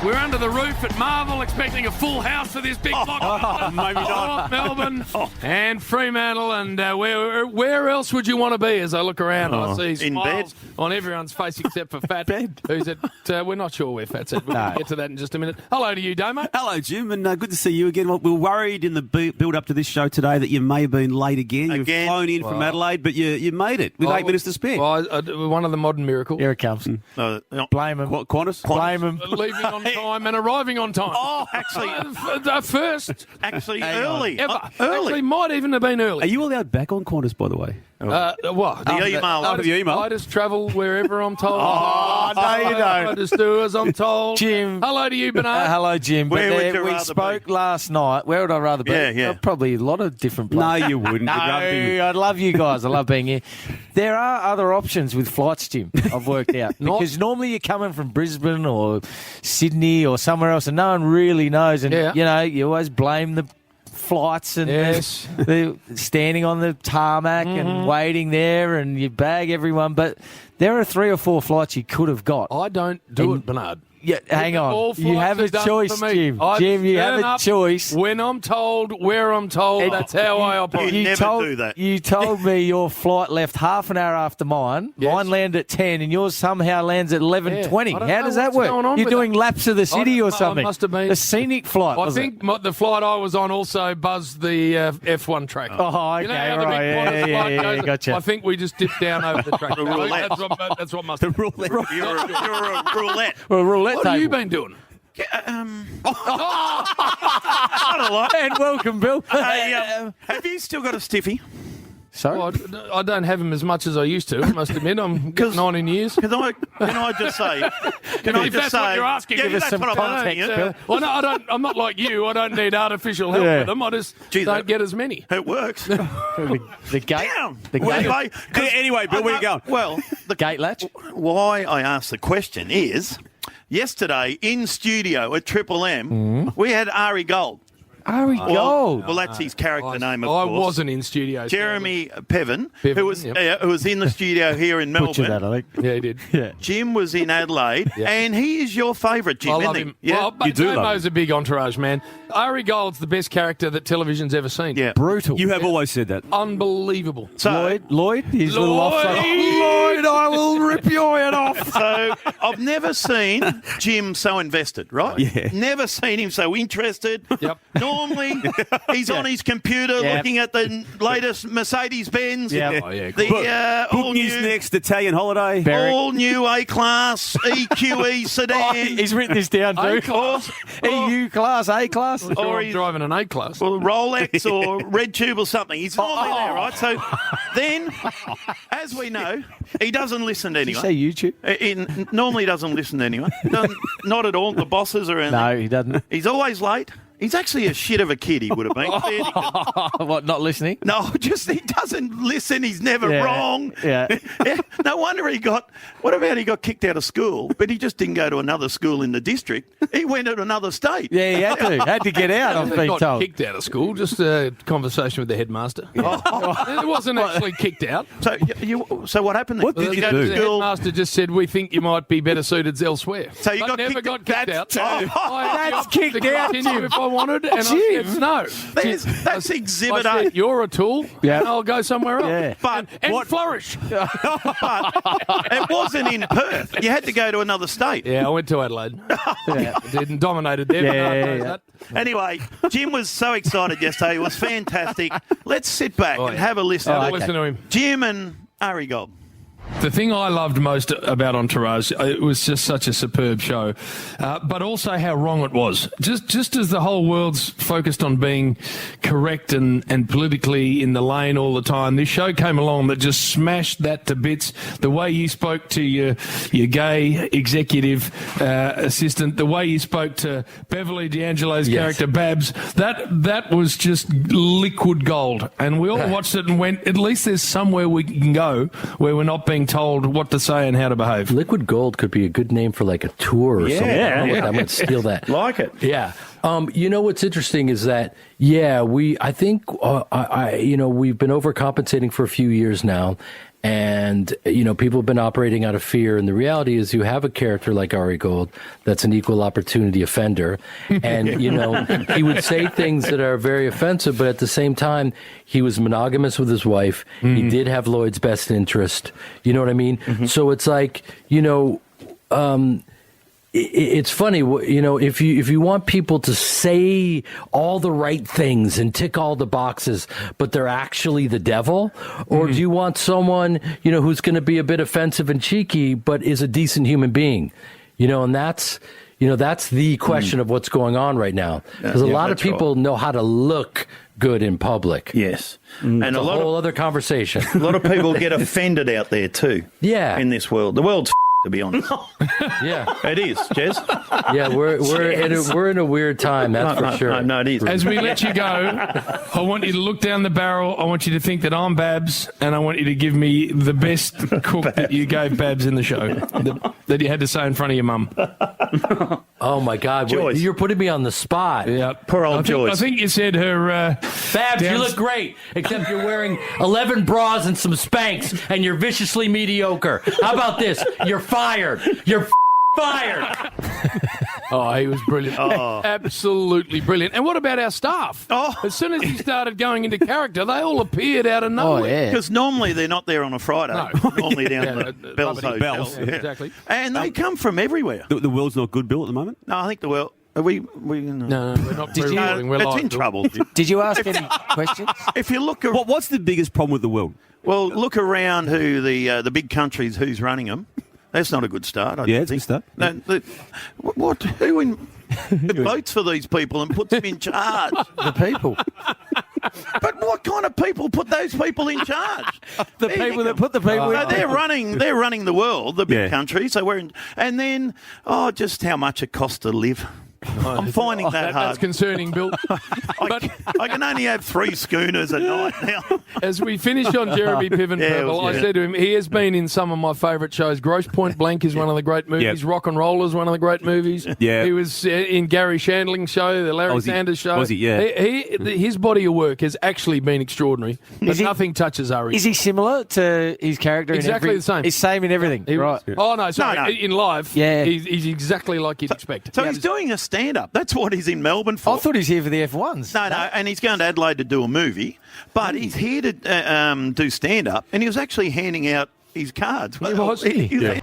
We're under the roof at Marvel, expecting a full house for this big block. Maybe not. Melbourne and Fremantle, and where else would you want to be? As I look around, I see in smiles bed. on everyone's face except for Fat. Who's at? We're not sure where Fat's at. We'll get to that in just a minute. Hello to you, Damo. Hello, Jim, and good to see you again. Well, we were worried in the build-up to this show today that you may have been late again. You've flown in from Adelaide, but you made it with 8 minutes to spare. Well, one of the modern miracles. Here it comes. Blame him. Qantas? Blame him. Leaving on time and arriving on time. Oh, actually, First early. ever. Early. Actually, might even have been early. Are you allowed back on Qantas, by the way? What? The email. After the email? I just travel wherever I'm told. Oh, no, you don't. I just do as I'm told. Jim. Hello to you, Bernard. Hello, Jim. Where would you we rather spoke be? last night. Where would I rather be? Yeah. Probably a lot of different No, places. you wouldn't. No, You'd rather be- I love you guys. I love being here. There are other options with flights, Jim, I've worked out. Because normally you're coming from Brisbane or Sydney or somewhere else and no one really knows. And, you always blame the flights and they're standing on the tarmac and waiting there and you bag everyone. But there are 3 or 4 flights you could have got. I don't do it, Bernard. Yeah, hang All on. You have a flights are done choice, for me. Jim. I Jim, you turn have a up choice. When I'm told, where I'm told, that's how I operate. You never do that. You told me your flight left half an hour after mine. Yes. Mine landed at 10 and yours somehow lands at 11:20. Yeah, I don't How know does that what's work? going on You're with doing that. laps of the city or I something. must have been. A scenic flight, I was think it? the flight I was on also buzzed the F1 track. Oh, okay, You know how the right. big Qantas Yeah, flight goes? gotcha. I think we just dipped down over the track. The roulette. That's what must have The roulette. You're a roulette. Well, roulette What have you table. been doing? Not a lot. And welcome, Bill. Hey, have you still got a stiffy? Sorry? Well, I don't have them as much as I used to, I must admit. I'm getting 19 years. Can I just say? Can I If just that's say? what you're asking, yeah, give us that's some what I'm asking context, you. Bill. Well, no, I don't. I'm not like you. I don't need artificial help Yeah. with them. I just Gee, don't that- get as many. It works. The gate. Damn. The Well, gate. Anyway, Bill, where you going? Well, the Gate latch. why I asked the question is, yesterday in studio at Triple M, we had Ari Gold. Ari Gold. Well, that's his character name, of I course. wasn't in studio. Jeremy Piven, Piven, who was in the studio here in Butchered Melbourne. that, I think. Yeah, he did. Yeah. Jim was in Adelaide, and he is your favourite, Jim, I isn't love he? him. Yeah. Well, but You do love Damo's a big Entourage man. Ari Gold's the best character that television's ever seen. Yeah. Brutal. You have always said that. Unbelievable. So, Lloyd? His little offside. Lloyd, I will rip your head off. so I've never seen Jim so invested, right? Yeah. Never seen him so interested. Yep. Normally, he's on his computer Yep. looking at the latest Mercedes-Benz. Yep. Oh, yeah, cool. The all Booking his new, next Italian holiday. Barrack. all new A-Class EQE sedan. He's written this down too. A-class. EU class, A class. Sure, Or I'm he's- driving an A-class. or Rolex or Red Tube or something. He's normally there, right? So then, as we know, he doesn't listen to Did you anyone. say YouTube? He normally doesn't listen to anyone. Not at all. The bosses or anything. No, he doesn't. He's always late. He's actually a shit of a kid, he would have been. Fair dinkum. What, not listening? No, just he doesn't listen. He's never Yeah. wrong. Yeah. No wonder he got kicked out of school, but he just didn't go to another school in the district. He went to another state. Yeah, he had to get out, I've been Not told. kicked out of school, just a conversation with the headmaster. It wasn't actually kicked out. So what happened then? What did you you go do? to The school? headmaster just said, we think you might be better suited elsewhere. So you But got never kicked- got kicked that's out. two. I had the That's option kicked to out, continue Jim. if I wanted, and I Jim. said no. That's Exhibit I A. said, you're a tool, Yeah. and I'll go somewhere else. Yeah. But And flourish. but it wasn't in Perth. You had to go to another state. Yeah, I went to Adelaide. Didn't dominated there. Yeah, Bernard yeah, knows yeah. that. Anyway, Jim was so excited yesterday. It was fantastic. Let's sit back and yeah. have a listen. Have a okay. listen to him. Jim and Ari Gold. The thing I loved most about Entourage, it was just such a superb show, but also how wrong it was. Just as the whole world's focused on being correct and politically in the lane all the time, this show came along that just smashed that to bits. The way you spoke to your gay executive assistant, the way you spoke to Beverly D'Angelo's character Babs, that was just liquid gold. And we all watched it and went, at least there's somewhere we can go where we're not being told what to say and how to behave. Liquid Gold could be a good name for like a tour or something. I might steal that. Like it. Yeah. You know what's interesting is that, I think we've been overcompensating for a few years now, And, people have been operating out of fear. And the reality is you have a character like Ari Gold that's an equal opportunity offender. And, he would say things that are very offensive, but at the same time, he was monogamous with his wife. He did have Lloyd's best interest. You know what I mean? So it's like, it's funny, if you want people to say all the right things and tick all the boxes, but they're actually the devil, or do you want someone, who's going to be a bit offensive and cheeky, but is a decent human being? And that's the question of what's going on right now. Because a lot of people know how to look good in public. Yes. And a whole other conversation. A lot of people get offended out there too. Yeah. In this world. The world's to be honest. Yeah. It is, Jez. Yeah, we're in a weird time, that's for sure. No, it is. As we let you go, I want you to look down the barrel. I want you to think that I'm Babs, and I want you to give me the best cook that you gave Babs in the show, that you had to say in front of your mum. Oh, my God. Joyce. You're putting me on the spot. Yeah. Poor old Joyce. I think you said her... Babs, you look great, except you're wearing 11 bras and some Spanx, and you're viciously mediocre. How about this? You're fired. You're fired. Oh, he was brilliant. Absolutely brilliant. And what about our staff? As soon as he started going into character, they all appeared out of nowhere. Oh, yeah. Because normally they're not there on a Friday. No. Normally down at the Bell's Hotel. Bells. Yeah. Exactly. And they come from everywhere. The world's not good, Bill, at the moment? No, I think the world... Are we No, we're not pre-recording. We're it's live. in trouble. Did you ask any questions? If you look... What's the biggest problem with the world? Well, look around who the big countries, who's running them. That's not a good start, I Yeah, it's a think. good start. No, who votes for these people and puts them in charge? The people. But what kind of people put those people in charge? The people that put the people No, in. they're running the world, the big Yeah. countries. So and then just how much it costs to live. I'm finding that hard. That's concerning, Bill. But I can only have 3 schooners a night now. as we finish on Jeremy Piven, Yeah, Purple, I yeah. said to him, he has been in some of my favourite shows. Gross Point Blank is one of the great movies. Yep. Rock and Roll is one of the great movies. Yeah. He was in Gary Shandling's show, the Larry Sanders show. Was he? Yeah. His body of work has actually been extraordinary. But nothing touches Ari. Is he similar to his character? Exactly the same. He's same in everything. Right. Oh, no, sorry. No. In live, Yeah. he's exactly like you'd expect. So he's doing a stand-up. That's what he's in Melbourne for. I thought he's here for the F1s. No, and he's going to Adelaide to do a movie, but he's here to do stand-up, and he was actually handing out his cards. was? He was Yeah.